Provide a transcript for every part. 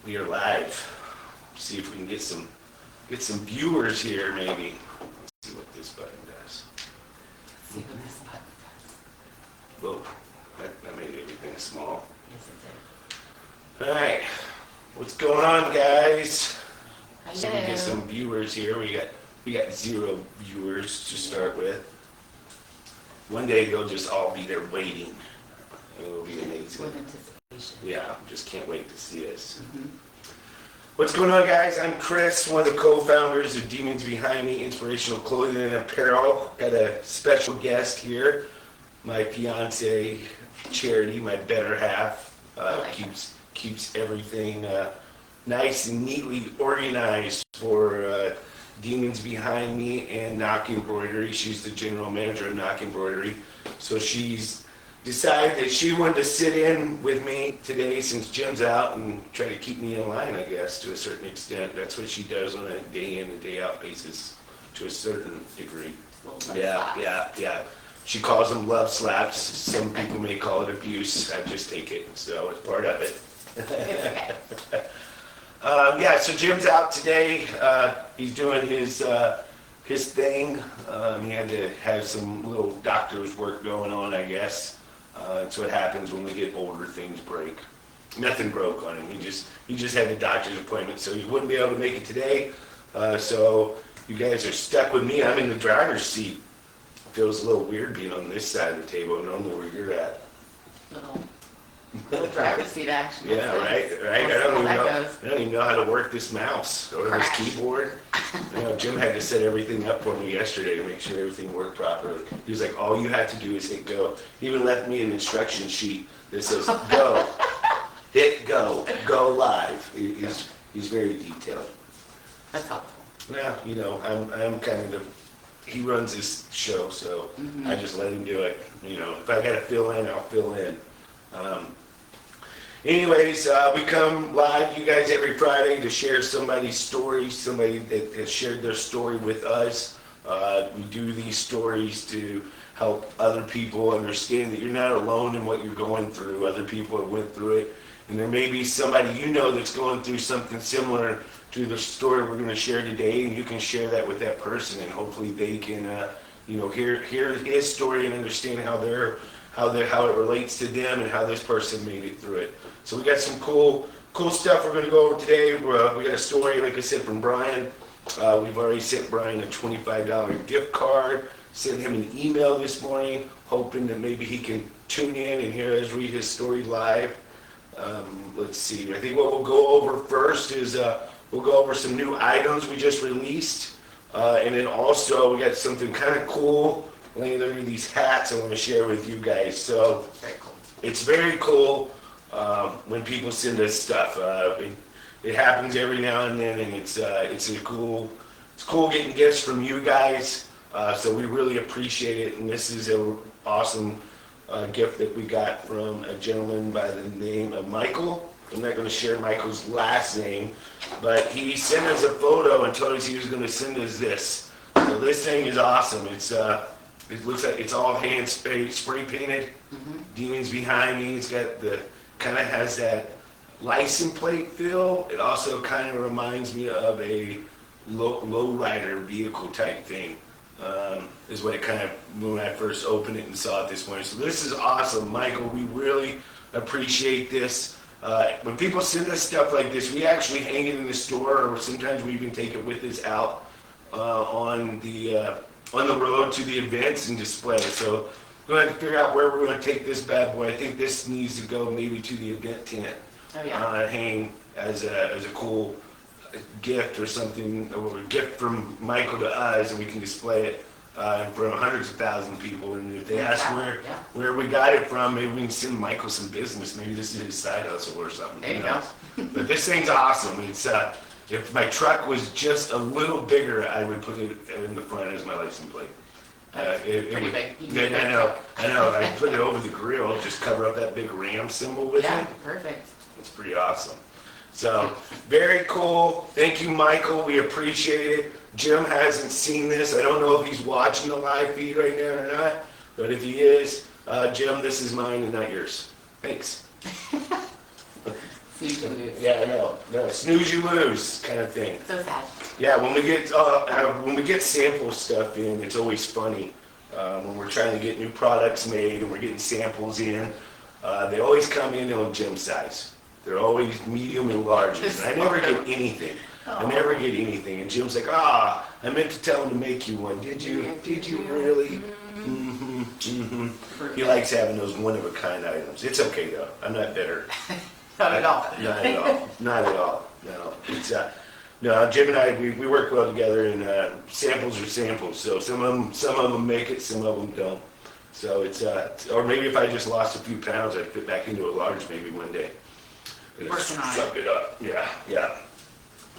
We are live. See if we can get some viewers here, maybe. Let's see what this button does. See what this button does. Whoa, that made everything small. Yes, it did. All right, what's going on, guys? Hello. So we get some viewers here. We got 0 viewers to start with. One day they'll just all be there waiting. It'll be amazing. With anticipation. Yeah, just can't wait to see us. Mm-hmm. What's going on, guys? I'm Chris, one of the co-founders of Demons Behind Me, Inspirational Clothing and Apparel. Got a special guest here, my fiance, Charity, my better half. Keeps everything nice and neatly organized for Demons Behind Me and Knock Embroidery. She's the general manager of Knock Embroidery. So she's decided that she wanted to sit in with me today since Jim's out and try to keep me in line, I guess, to a certain extent. That's what she does on a day in and day out basis to a certain degree. Yeah. She calls them love slaps. Some people may call it abuse. I just take it, so it's part of it. So Jim's out today. He's doing his thing. He had to have some little doctor's work going on, I guess. That's what happens when we get older, things break. Nothing broke on him. He just had a doctor's appointment, so he wouldn't be able to make it today. So you guys are stuck with me. I'm in the driver's seat. Feels a little weird being on this side of the table. I don't know where you're at. Little driver's seat action. Yeah, right. I don't even know how to work this mouse or this keyboard. Jim had to set everything up for me yesterday to make sure everything worked properly. He was like, all you have to do is hit go. He even left me an instruction sheet that says go, hit go, go live. He's very detailed. That's helpful. Yeah, I'm kind of he runs this show, so I just let him do it. If I got to fill in, I'll fill in. Anyways, we come live, you guys, every Friday to share somebody's story, somebody that has shared their story with us. We do these stories to help other people understand that you're not alone in what you're going through. Other people have went through it, and there may be somebody that's going through something similar to the story we're going to share today, and you can share that with that person, and hopefully they can, hear his story and understand how it relates to them and how this person made it through it. So we got some cool stuff we're going to go over today. We got a story, like I said, from Brian. We've already sent Brian a $25 gift card, sent him an email this morning, hoping that maybe he can tune in and hear us read his story live. Let's see. I think what we'll go over first is we'll go over some new items we just released. And then also we got something kind of cool. There are these hats I want to share with you guys. So Very cool. it's very cool when people send us stuff. It happens every now and then, and it's cool getting gifts from you guys. So we really appreciate it. And this is an awesome gift that we got from a gentleman by the name of Michael. I'm not going to share Michael's last name, but he sent us a photo and told us he was going to send us this. So this thing is awesome. It looks like it's all hand spray painted. Demons Behind Me. It's got kind of has that license plate feel. It also kind of reminds me of a low-rider vehicle type thing. Is what it kind of, when I first opened it and saw it this morning. So this is awesome, Michael. We really appreciate this. When people send us stuff like this, we actually hang it in the store, or sometimes we even take it with us out on the road to the events and display. So we're going to figure out where we're going to take this bad boy. I think this needs to go maybe to the event tent. Oh, yeah. Hang as a cool gift or something, or a gift from Michael to us, and we can display it in front of hundreds of thousands of people. And if they ask where we got it from, maybe we can send Michael some business. Maybe this is his side hustle or something. There you go. But this thing's awesome. It's if my truck was just a little bigger, I would put it in the front as my license plate. Pretty big. I know. I put it over the grill, just cover up that big Ram symbol with it. Perfect. It's pretty awesome. So, very cool. Thank you, Michael. We appreciate it. Jim hasn't seen this. I don't know if he's watching the live feed right now or not, but if he is, Jim, this is mine and not yours. Thanks. Snooze you lose. Yeah, I know. No, snooze you lose kind of thing. So sad. Yeah, when we get sample stuff in, it's always funny. When we're trying to get new products made and we're getting samples in, they always come in on gym size. They're always medium and larges. And I never get anything. I never get anything. And Jim's like, I meant to tell him to make you one. Did you? Did you really? Mm-hmm. Mm-hmm. He likes having those one-of-a-kind items. It's okay, though. I'm not bitter. Not at all. Not at all. Not at all. No. It's, no, Jim and I, we work well together, and samples are samples. So some of them make it, some of them don't. So it's, or maybe if I just lost a few pounds, I'd fit back into a large maybe one day. Working on it. Suck it up. Yeah, yeah.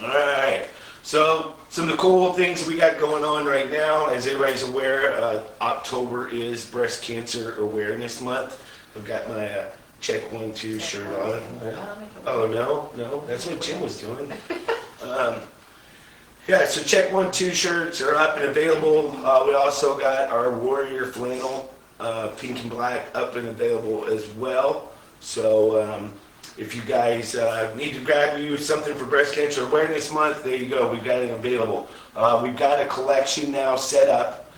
All right. So some of the cool things we got going on right now, as everybody's aware, October is Breast Cancer Awareness Month. I've got my Check 1, 2 shirt on. Oh, no, that's what Jim was doing. Yeah, so Check 1, 2 shirts are up and available. We also got our Warrior Flannel, pink and black, up and available as well. So if you guys need to grab you something for Breast Cancer Awareness Month, there you go. We've got it available. We've got a collection now set up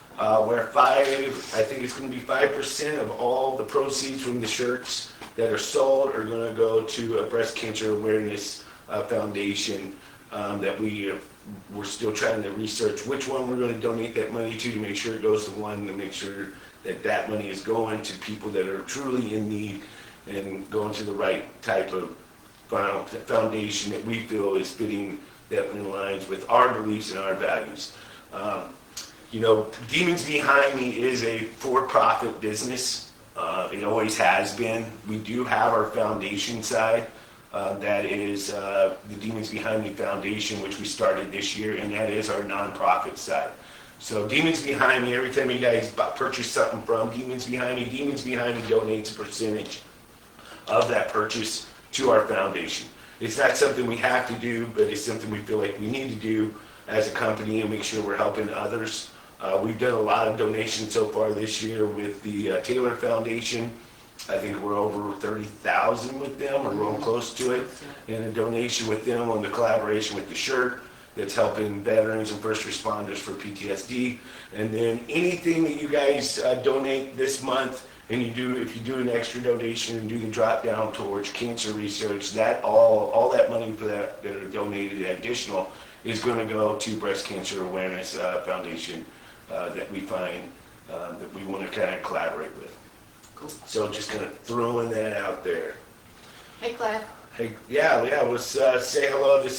where I think it's going to be 5% of all the proceeds from the shirts that are sold are going to go to a Breast Cancer Awareness Foundation that we're still trying to research which one we're going to donate that money to make sure it goes to one, to make sure that that money is going to people that are truly in need and going to the right type of foundation that we feel is fitting, that in lines with our beliefs and our values. You know, Demons Behind Me is a for-profit business. It always has been. We do have our foundation side. That is the Demons Behind Me Foundation, which we started this year, and that is our nonprofit side. So Demons Behind Me, every time you guys purchase something from Demons Behind Me donates a percentage of that purchase to our foundation. It's not something we have to do, but it's something we feel like we need to do as a company and make sure we're helping others. We've done a lot of donations so far this year with the Taylor Foundation. I think we're over 30,000 with them, or real close to it, and a donation with them on the collaboration with the shirt that's helping veterans and first responders for PTSD. And then anything that you guys donate this month, and if you do an extra donation and do the drop down towards cancer research, that all that money for that are donated additional is going to go to Breast Cancer Awareness Foundation that we find that we want to kind of collaborate with. Cool. So just kind of throwing that out there. Hey, Cliff. Hey, yeah. Let's say hello to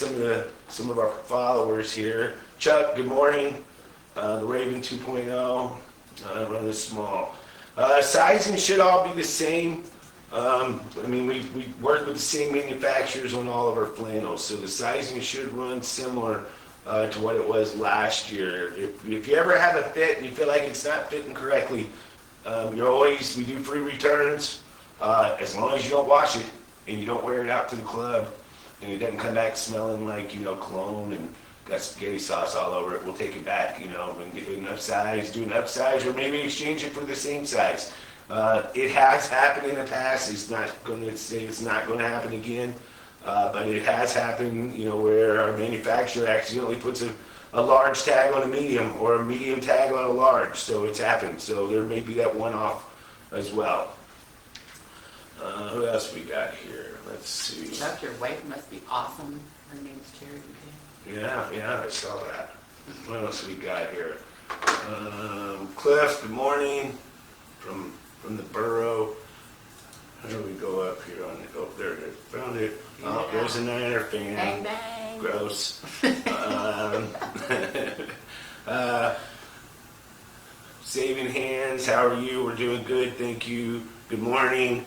some of our followers here. Chuck, good morning. The Raven 2.0, run this small. Sizing should all be the same. I mean, we work with the same manufacturers on all of our flannels, so the sizing should run similar to what it was last year. If you ever have a fit and you feel like it's not fitting correctly, we do free returns as long as you don't wash it and you don't wear it out to the club and it doesn't come back smelling like, cologne and got spaghetti sauce all over it. We'll take it back, and get enough size, do an upsize, or maybe exchange it for the same size. It has happened in the past. It's not going to say it's not going to happen again, but it has happened, where our manufacturer accidentally puts a large tag on a medium or a medium tag on a large. So it's happened. So there may be that one-off as well. Who else we got here? Let's see. Chuck, your wife must be awesome. Her name's Charity. Yeah, I saw that. What else we got here? Cliff, good morning from the borough. How do we go up here on it? Oh, there it is. Found it. Oh, there's a Niner fan. Bang, bang. Gross. Saving hands, how are you? We're doing good, thank you. Good morning.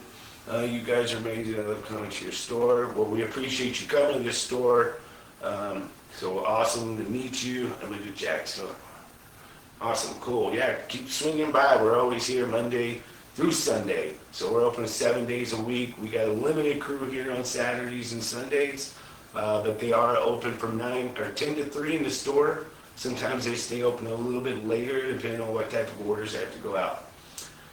You guys are amazing. I love coming to your store. Well, we appreciate you coming to the store. So awesome to meet you. I'm going to Jackson. Awesome, cool. Yeah, keep swinging by. We're always here Monday through Sunday. So we're open 7 days a week. We got a limited crew here on Saturdays and Sundays, but they are open from 10 to 3 in the store. Sometimes they stay open a little bit later, depending on what type of orders have to go out.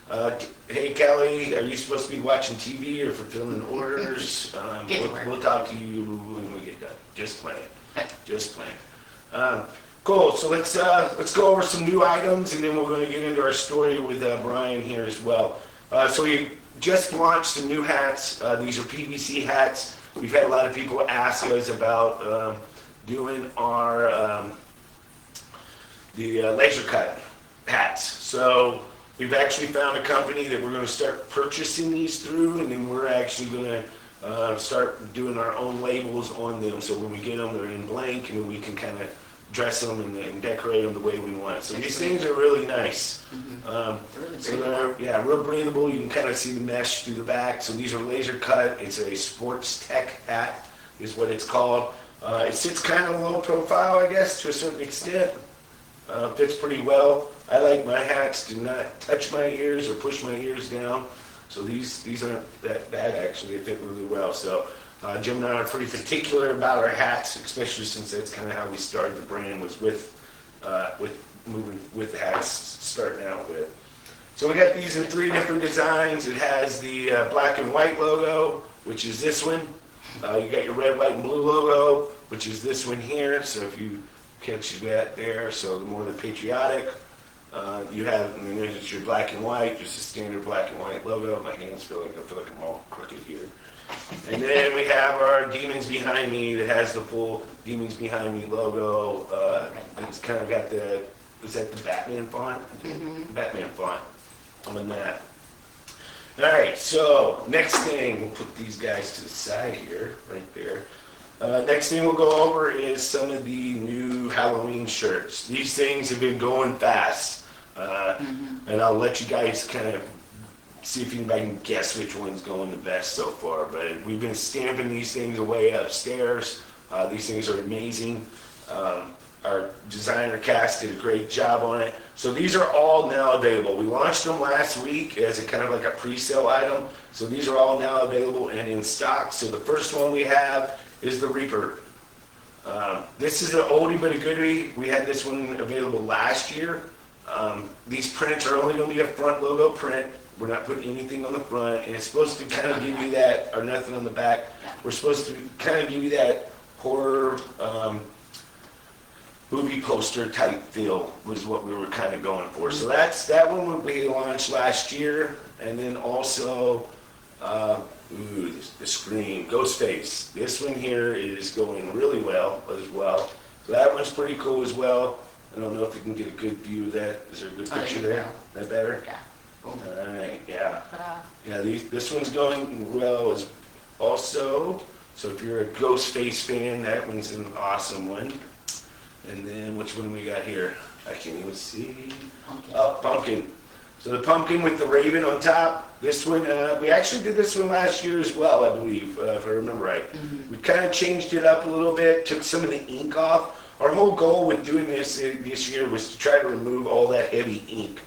Hey Kelly, are you supposed to be watching TV or fulfilling orders? Get to work. We'll talk to you when we get done. Just playing. Just playing. Cool. So let's go over some new items, and then we're going to get into our story with Brian here as well. So we just launched some new hats. These are PVC hats. We've had a lot of people ask us about doing our the laser cut hats. So we've actually found a company that we're going to start purchasing these through, and then we're actually going to start doing our own labels on them. So when we get them, they're in blank, and we can kind of dress them and decorate them the way we want. So these things are really nice. So they're real breathable. You can kind of see the mesh through the back. So these are laser cut. It's a sports tech hat is what it's called. It sits kind of low profile, I guess, to a certain extent. Fits pretty well. I like my hats do not touch my ears or push my ears down. So these aren't that bad, actually. They fit really well. So Jim and I are pretty particular about our hats, especially since that's kind of how we started the brand, was with moving with hats, starting out with. So we got these in 3 different designs. It has the black and white logo, which is this one. You got your red, white, and blue logo, which is this one here. So if you catch that there, so the more the patriotic. You have, and then there's your black and white, just a standard black and white logo. My hands feel like I'm all crooked here. And then we have our Demons Behind Me that has the full Demons Behind Me logo. It's kind of got is that the Batman font? Mm-hmm. Batman font on that. All right, so next thing, we'll put these guys to the side here, right there. Next thing we'll go over is some of the new Halloween shirts. These things have been going fast. And I'll let you guys kind of see if anybody can guess which one's going the best so far. But we've been stamping these things away upstairs. These things are amazing. Our designer Cass did a great job on it. So these are all now available. We launched them last week as a kind of like a pre-sale item. So these are all now available and in stock. So the first one we have is the Reaper. This is an oldie but a goodie. We had this one available last year. These prints are only going to be a front logo print. We're not putting anything on the front, and it's supposed to kind of give you that, or nothing on the back. We're supposed to kind of give you that horror movie poster type feel was what we were kind of going for. So that one we launched last year, and then also the Scream Ghostface. This one here is going really well as well. So that one's pretty cool as well. I don't know if you can get a good view of that. Is there a good picture there? That better? Yeah. All right, yeah. Yeah, this one's going well as also. So if you're a Ghostface fan, that one's an awesome one. And then which one we got here? I can't even see. Oh, pumpkin. So the pumpkin with the raven on top. This one, we actually did this one last year as well, I believe, if I remember right. Mm-hmm. We kind of changed it up a little bit, took some of the ink off. Our whole goal with doing this year was to try to remove all that heavy ink.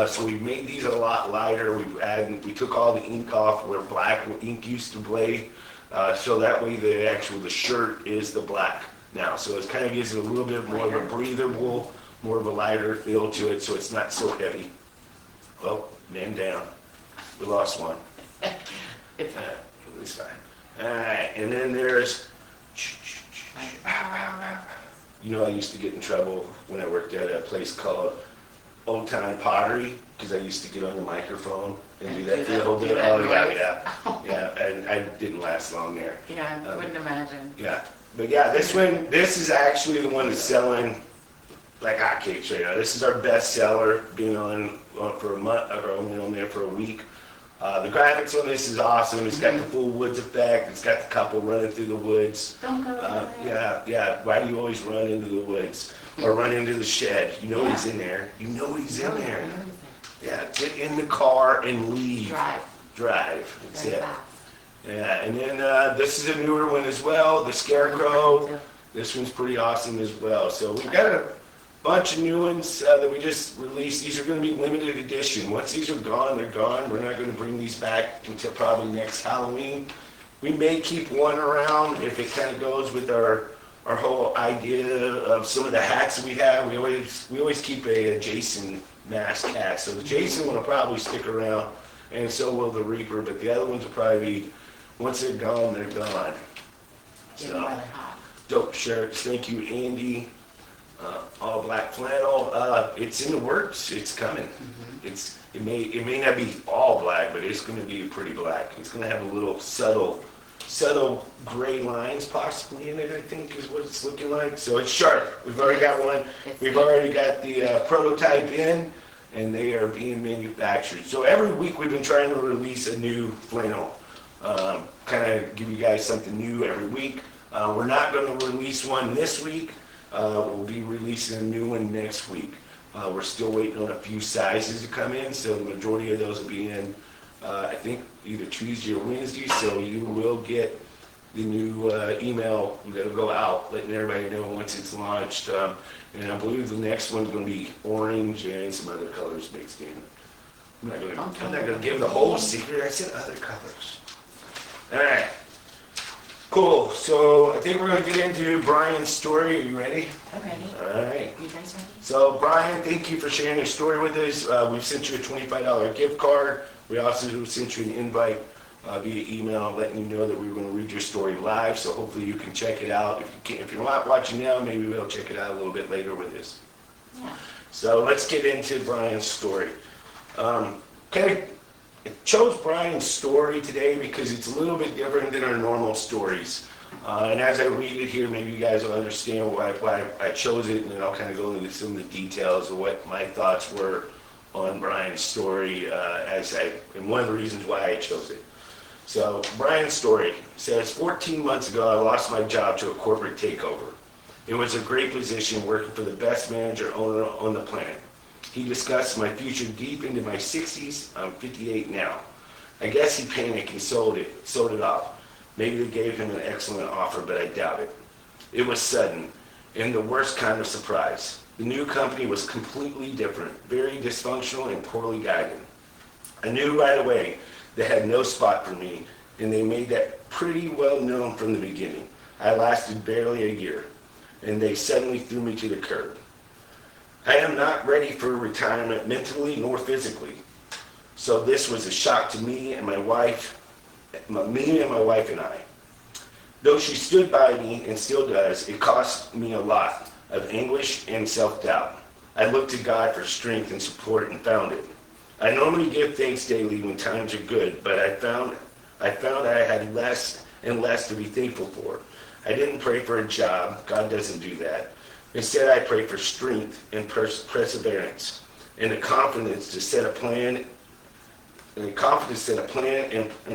So we made these a lot lighter. We took all the ink off where black ink used to blade. So that way the shirt is the black now. So it kind of gives it a little bit more of a breathable, more of a lighter feel to it, so it's not so heavy. Well, man down. We lost one. It's fine. It's fine. All right, and then there's... You know, I used to get in trouble when I worked at a place called Old Time Pottery, because I used to get on the microphone and do that for the whole day. Oh, yeah. And I didn't last long there. Yeah, I wouldn't imagine. Yeah. But yeah, this is actually the one that's selling like hotcakes right now. This is our best seller, being on for a month, or only on there for a week. The graphics on this is awesome. It's got the full woods effect. It's got the couple running through the woods. Don't go Yeah. Why do you always run into the woods or run into the shed? You know he's in there. You know he's in there. Yeah, get in the car and leave. Drive. That's it. Yeah, and then this is a newer one as well, the Scarecrow. This one's pretty awesome as well. So we've got a bunch of new ones that we just released. These are going to be limited edition. Once these are gone, they're gone. We're not going to bring these back until probably next Halloween. We may keep one around if it kind of goes with our whole idea of some of the hats that we have. We always keep a Jason mass cast. So the Jason one will probably stick around, and so will the Reaper, but the other ones will probably be, once they're gone, they're gone. Getting So, rather hot. dope shirts. Thank you, Andy. All black flannel. It's in the works. It's coming. It may not be all black, but it's going to be pretty black. It's going to have a little subtle gray lines possibly in it, I think is what it's looking like. So it's sharp. We've already got one. We've already got the prototype in, and they are being manufactured. So every week we've been trying to release a new flannel. Kind of give you guys something new every week. We're not going to release one this week. We'll be releasing a new one next week. We're still waiting on a few sizes to come in, so the majority of those will be in, I think, either Tuesday or Wednesday, so you will get the new email that'll go out, letting everybody know once it's launched. And I believe the next one's going to be orange and some other colors mixed in. I'm not going to give the whole secret. I said other colors. All right. Cool. So I think we're going to get into Brian's story. Are you ready? I'm ready. All right. You guys ready? So Brian, thank you for sharing your story with us. We've sent you a $25 gift card. We also sent you an invite via email letting you know that we were going to read your story live. So hopefully you can check it out. If you're not watching now, maybe we'll check it out a little bit later with us. Yeah. So let's get into Brian's story. Okay. I chose Brian's story today because it's a little bit different than our normal stories. And as I read it here, maybe you guys will understand why I chose it, and then I'll kind of go into some of the details of what my thoughts were on Brian's story and one of the reasons why I chose it. So Brian's story says, 14 months ago, I lost my job to a corporate takeover. It was a great position working for the best manager owner on the planet. He discussed my future deep into my 60s. I'm 58 now. I guess he panicked and sold it off. Maybe they gave him an excellent offer, but I doubt it. It was sudden, and the worst kind of surprise. The new company was completely different, very dysfunctional and poorly guided. I knew right away they had no spot for me, and they made that pretty well known from the beginning. I lasted barely a year, and they suddenly threw me to the curb. I am not ready for retirement mentally nor physically. So this was a shock to me and my wife and I. Though she stood by me and still does, it cost me a lot of anguish and self-doubt. I looked to God for strength and support and found it. I normally give thanks daily when times are good, but I found I had less and less to be thankful for. I didn't pray for a job. God doesn't do that. Instead, I pray for strength and perseverance and the confidence to set a plan and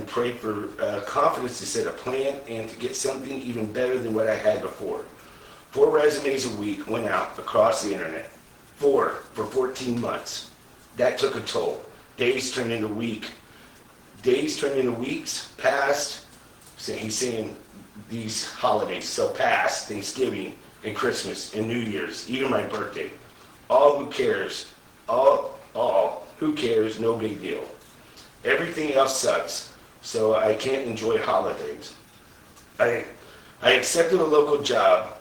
pray for confidence to set a plan and to get something even better than what I had before. 4 resumes a week went out across the internet. 4 for 14 months. That took a toll. Days turned into weeks. Past, he's saying these holidays, so past Thanksgiving and Christmas and New Year's, even my birthday. Who cares, no big deal. Everything else sucks, so I can't enjoy holidays. I accepted a local job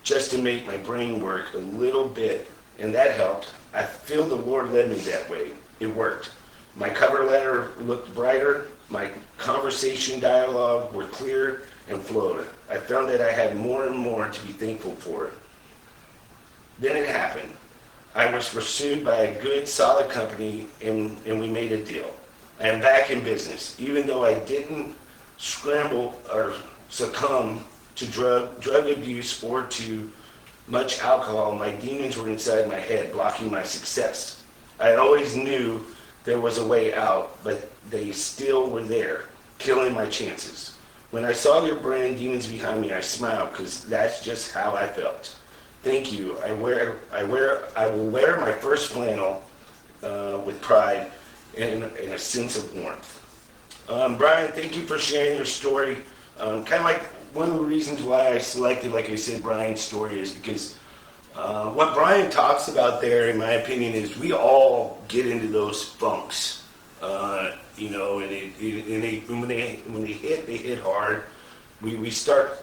just to make my brain work a little bit, and that helped. I feel the Lord led me that way. It worked. My cover letter looked brighter. My conversation dialogue were clear and flowed. I found that I had more and more to be thankful for. Then it happened. I was pursued by a good, solid company, and we made a deal. I am back in business. Even though I didn't scramble or succumb to drug abuse or to much alcohol, my demons were inside my head, blocking my success. I always knew there was a way out, but they still were there, killing my chances. When I saw your brand demons behind me, I smiled because that's just how I felt. Thank you. I will wear my first flannel with pride and a sense of warmth. Brian, thank you for sharing your story. Kind of like one of the reasons why I selected, like I said, Brian's story is because what Brian talks about there, in my opinion, is we all get into those funks, and when they hit hard. We start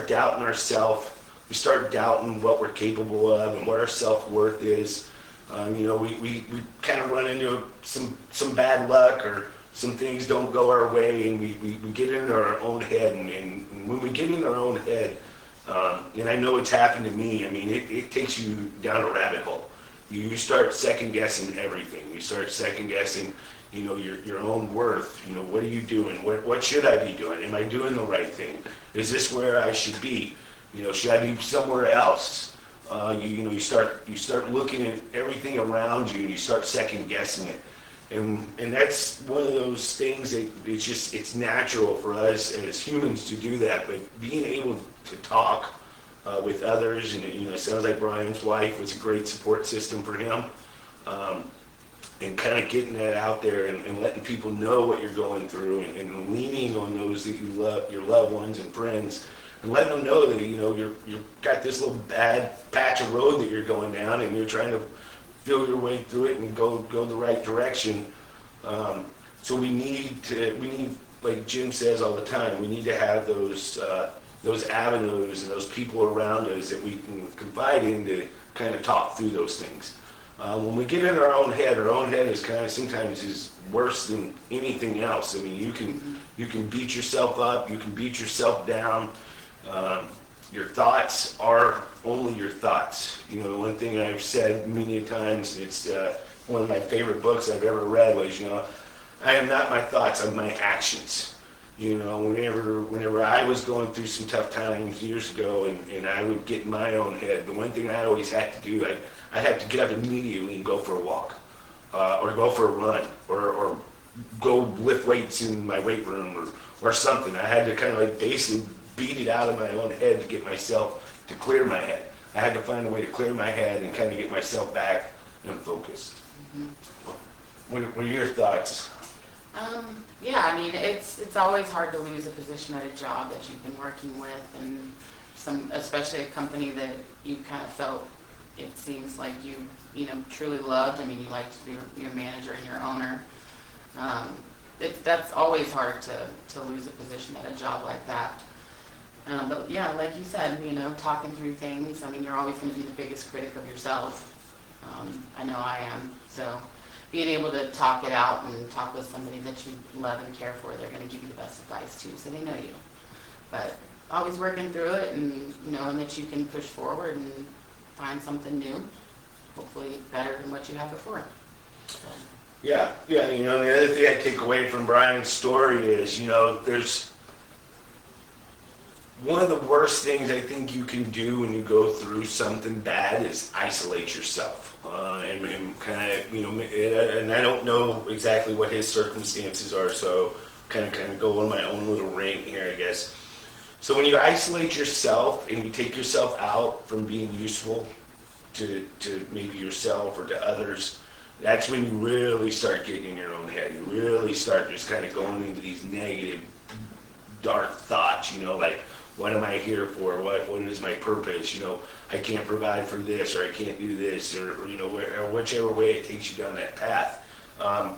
doubting ourselves. We start doubting what we're capable of and what our self-worth is. We kind of run into some bad luck, or some things don't go our way, and we get in our own head. And when we get in our own head, and I know it's happened to me, I mean, it takes you down a rabbit hole. You start second guessing everything. You start second guessing, your own worth. What are you doing? What should I be doing? Am I doing the right thing? Is this where I should be? Should I be somewhere else? You start looking at everything around you, and you start second guessing it. And that's one of those things that it's natural for us as humans to do that. But being able to talk with others, and it sounds like Brian's wife was a great support system for him, and kind of getting that out there, and letting people know what you're going through, and leaning on those that you love, your loved ones and friends, and letting them know that you've got this little bad patch of road that you're going down, and you're trying to feel your way through it and go the right direction. So we need, like Jim says all the time, we need to have those avenues and those people around us that we can confide in to kind of talk through those things. When we get in our own head is kind of sometimes is worse than anything else. I mean, you can beat yourself up, you can beat yourself down. Your thoughts are only your thoughts. One thing I've said many times, it's one of my favorite books I've ever read was, I am not my thoughts, I'm my actions. Whenever I was going through some tough times years ago, and I would get in my own head, the one thing I always had to do, I had to get up immediately and go for a walk, or go for a run, or go lift weights in my weight room, or something. I had to kind of like basically beat it out of my own head to get myself to clear my head. I had to find a way to clear my head and kind of get myself back and focused. What are your thoughts? Yeah, I mean, it's always hard to lose a position at a job that you've been working with, and especially a company that you kind of felt, it seems like you truly loved. I mean, you liked to be your manager and your owner. That's always hard to lose a position at a job like that. But yeah, like you said, talking through things. I mean, you're always going to be the biggest critic of yourself. I know I am. So being able to talk it out and talk with somebody that you love and care for, they're going to give you the best advice too, so they know you. But always working through it, and knowing that you can push forward and find something new, hopefully better than what you had before. So. Yeah. The other thing I take away from Brian's story is, there's one of the worst things I think you can do when you go through something bad is isolate yourself. And kind of, and I don't know exactly what his circumstances are, so kind of go on my own little ring here, I guess. So when you isolate yourself and you take yourself out from being useful to maybe yourself or to others, that's when you really start getting in your own head. You really start just kind of going into these negative, dark thoughts, like, what am I here for? What is my purpose? I can't provide for this, or I can't do this, or whichever way it takes you down that path.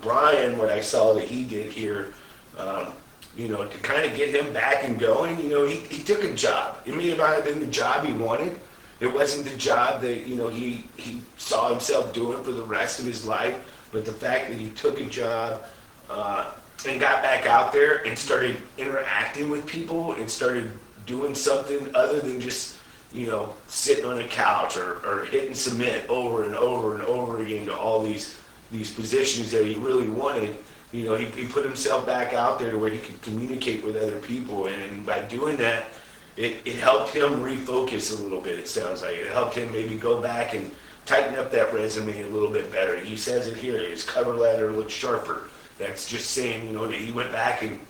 Brian, what I saw that he did here, to kind of get him back and going, he took a job. It may not have been the job he wanted. It wasn't the job that, he saw himself doing for the rest of his life, but the fact that he took a job, and got back out there and started interacting with people and started doing something other than just, sitting on a couch or hitting submit over and over and over again to all these positions that he really wanted. He put himself back out there to where he could communicate with other people, and by doing that, it helped him refocus a little bit, it sounds like. It helped him maybe go back and tighten up that resume a little bit better. He says it here, his cover letter looks sharper. That's just saying, that he went back and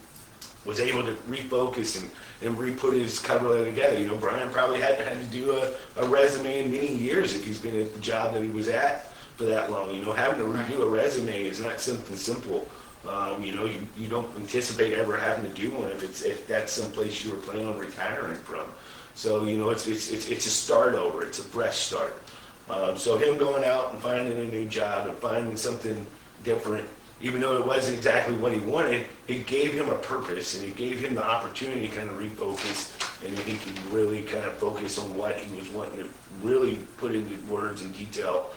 was able to refocus and re-put his cover letter together. Brian probably hadn't had to do a resume in many years if he's been at the job that he was at for that long. Having to redo a resume is not something simple. You don't anticipate ever having to do one if that's someplace you were planning on retiring from. So, it's a start over. It's a fresh start. So him going out and finding a new job and finding something different, even though it wasn't exactly what he wanted, it gave him a purpose, and it gave him the opportunity to kind of refocus, and he could really kind of focus on what he was wanting to really put into words and detail,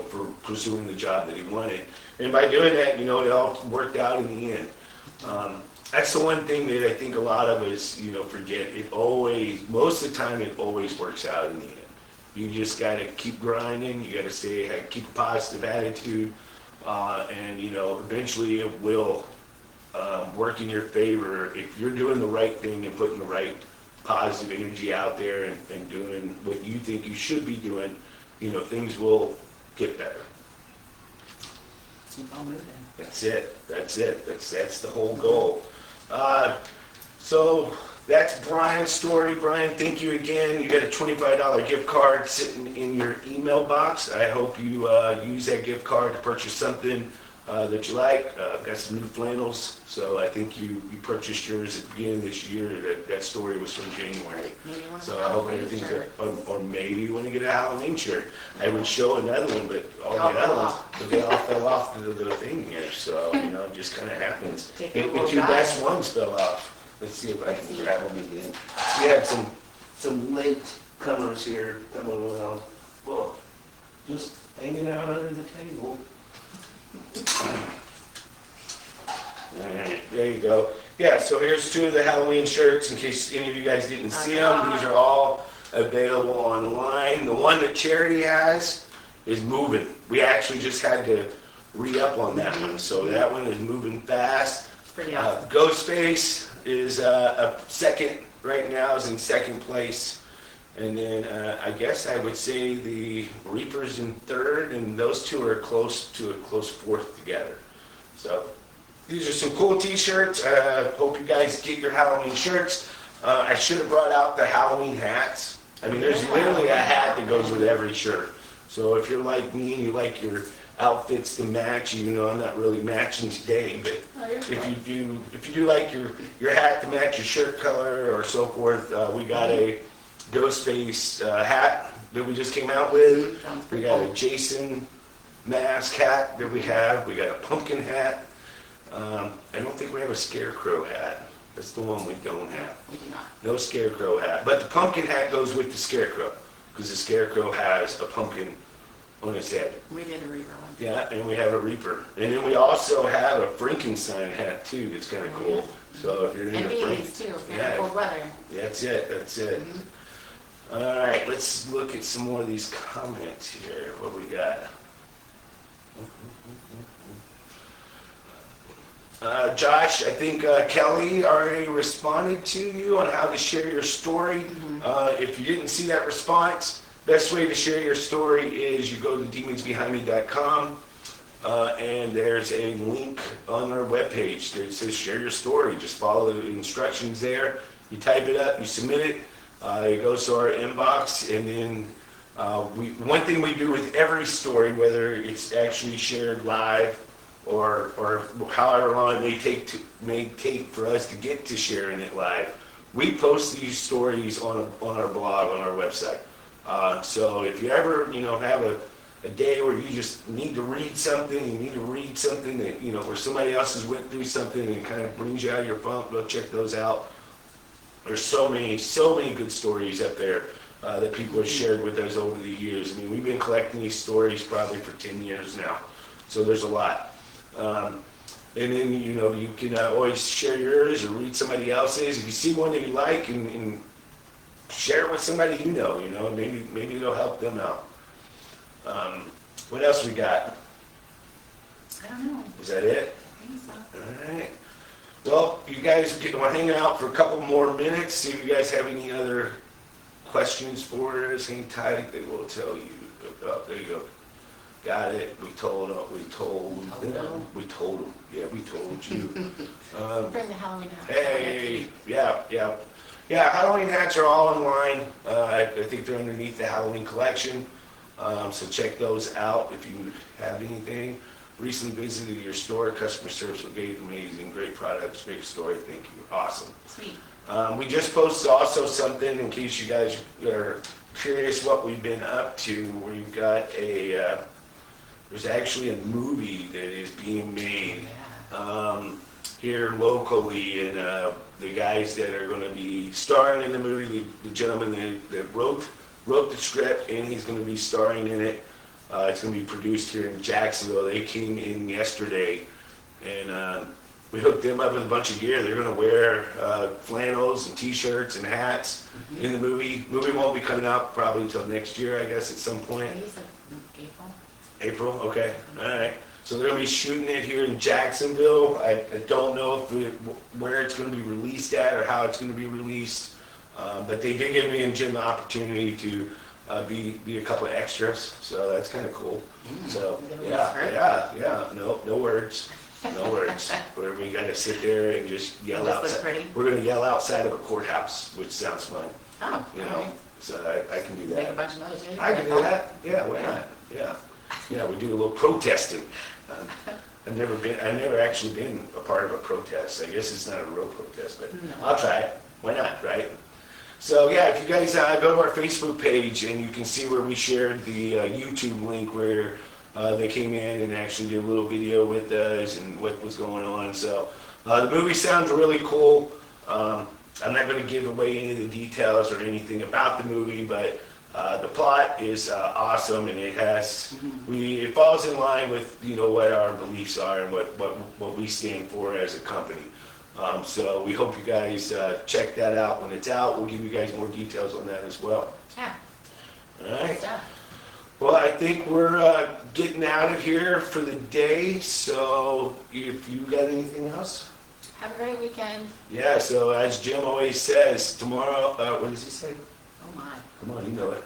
for pursuing the job that he wanted. And by doing that, it all worked out in the end. That's the one thing that I think a lot of us, forget. Most of the time, it always works out in the end. You just got to keep grinding. You got to keep a positive attitude, and eventually it will work in your favor if you're doing the right thing and putting the right positive energy out there and doing what you think you should be doing. Things will get better. Keep on moving. That's it. That's the whole goal. So that's Brian's story. Brian, thank you again. You got a $25 gift card sitting in your email box. I hope you use that gift card to purchase something that you like. I've got some new flannels, so I think you purchased yours at the beginning of this year. That story was from January. So I hope everything's good. Or maybe you want to get a Halloween shirt. I would show another one, but all the other ones, they all fell off the thing here. So, it just kind of happens. And the two best ones fell off. Let's see if I can grab them again. We had some late comers here coming around. Well, just hanging out under the table. Alright, there you go. Yeah, so here's two of the Halloween shirts in case any of you guys didn't see them. These are all available online. The one that Charity has is moving. We actually just had to re-up on that one, so that one is moving fast. Pretty awesome. Ghostface is a second right now, is in second place. And then I guess I would say the Reaper's in third, and those two are close to a close fourth together. So these are some cool t-shirts. Hope you guys get your Halloween shirts. I should have brought out the Halloween hats. I mean, there's literally a hat that goes with every shirt. So if you're like me and you like your outfits to match, even though I'm not really matching today, but if you do like your hat to match your shirt color or so forth, we got a Ghostface hat that we just came out with. We got a Jason mask hat that we have. We got a pumpkin hat. I don't think we have a scarecrow hat. That's the one we don't have. We do not. No scarecrow hat. But the pumpkin hat goes with the scarecrow because the scarecrow has a pumpkin on its head. We did a Reaper one. Yeah, and we have a Reaper. And then we also have a Frankenstein hat too that's kind of cool. So if you're into And beanies too, if you're in cold weather. That's it. Mm-hmm. All right, let's look at some more of these comments here. What we got? Josh, I think Kelly already responded to you on how to share your story. If you didn't see that response, best way to share your story is you go to demonsbehindme.com and there's a link on our webpage that says share your story. Just follow the instructions there. You type it up, you submit it. It goes to our inbox, and then one thing we do with every story, whether it's actually shared live or however long it may take for us to get to sharing it live, we post these stories on our blog, on our website. So if you ever have a day where you just need to read something, that where somebody else has went through something and it kind of brings you out of your funk, go check those out. There's so many good stories up there that people have shared with us over the years. I mean, we've been collecting these stories probably for 10 years now, so there's a lot. And then, you can always share yours or read somebody else's. If you see one that you like and share it with somebody maybe it'll help them out. What else we got? I don't know. Is that it? I think so. All right. Well, you guys want to hang out for a couple more minutes, see if you guys have any other questions for us. Hang tight, they will tell you. Oh, there you go. Got it. We told them. Yeah, we told you. Bring the Halloween hat. Hey, yeah. Halloween hats are all online. I think they're underneath the Halloween collection. So check those out if you have anything. Recently visited your store. Customer service was great, amazing, great products, great story. Thank you. Awesome. Sweet. We just posted also something in case you guys are curious what we've been up to. We've got there's actually a movie that is being made here locally, and the guys that are going to be starring in the movie, the gentleman that wrote the script, and he's going to be starring in it. It's going to be produced here in Jacksonville. They came in yesterday, and we hooked them up with a bunch of gear. They're going to wear flannels and T-shirts and hats in the movie. Movie won't be coming out probably until next year, I guess, at some point. I think it's like April. April, okay, all right. So they're gonna be shooting it here in Jacksonville. I don't know where it's gonna be released at or how it's gonna be released. But they did give me and Jim the opportunity to be a couple of extras, so that's kind of cool. So, yeah, no words. No words. Where we gotta sit there and just yell Does this look outside. pretty? We're gonna yell outside of a courthouse, which sounds fun, Oh, you all know? right. So I can do Make a that. bunch of noise. I can do that, yeah, why not, yeah. Yeah, we do a little protesting. I've never actually been a part of a protest. I guess it's not a real protest, but No. I'll try it. Why not, right? So yeah, if you guys go to our Facebook page and you can see where we shared the YouTube link where they came in and actually did a little video with us and what was going on. So the movie sounds really cool. I'm not going to give away any of the details or anything about the movie, but the plot is awesome, and it falls in line with what our beliefs are and what we stand for as a company. So we hope you guys check that out when it's out. We'll give you guys more details on that as well. Yeah. All right. Good stuff. Well, I think we're getting out of here for the day. So if you got anything else? Have a great weekend. Yeah. So as Jim always says, tomorrow. What does he say? Oh my. Come on, you know it.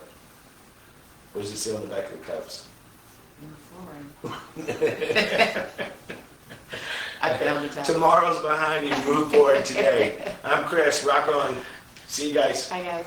What does it say on the back of the cups? Move forward. I failed to tell. Tomorrow's behind you. Move forward today. I'm Chris. Rock on. See you guys. Bye, guys.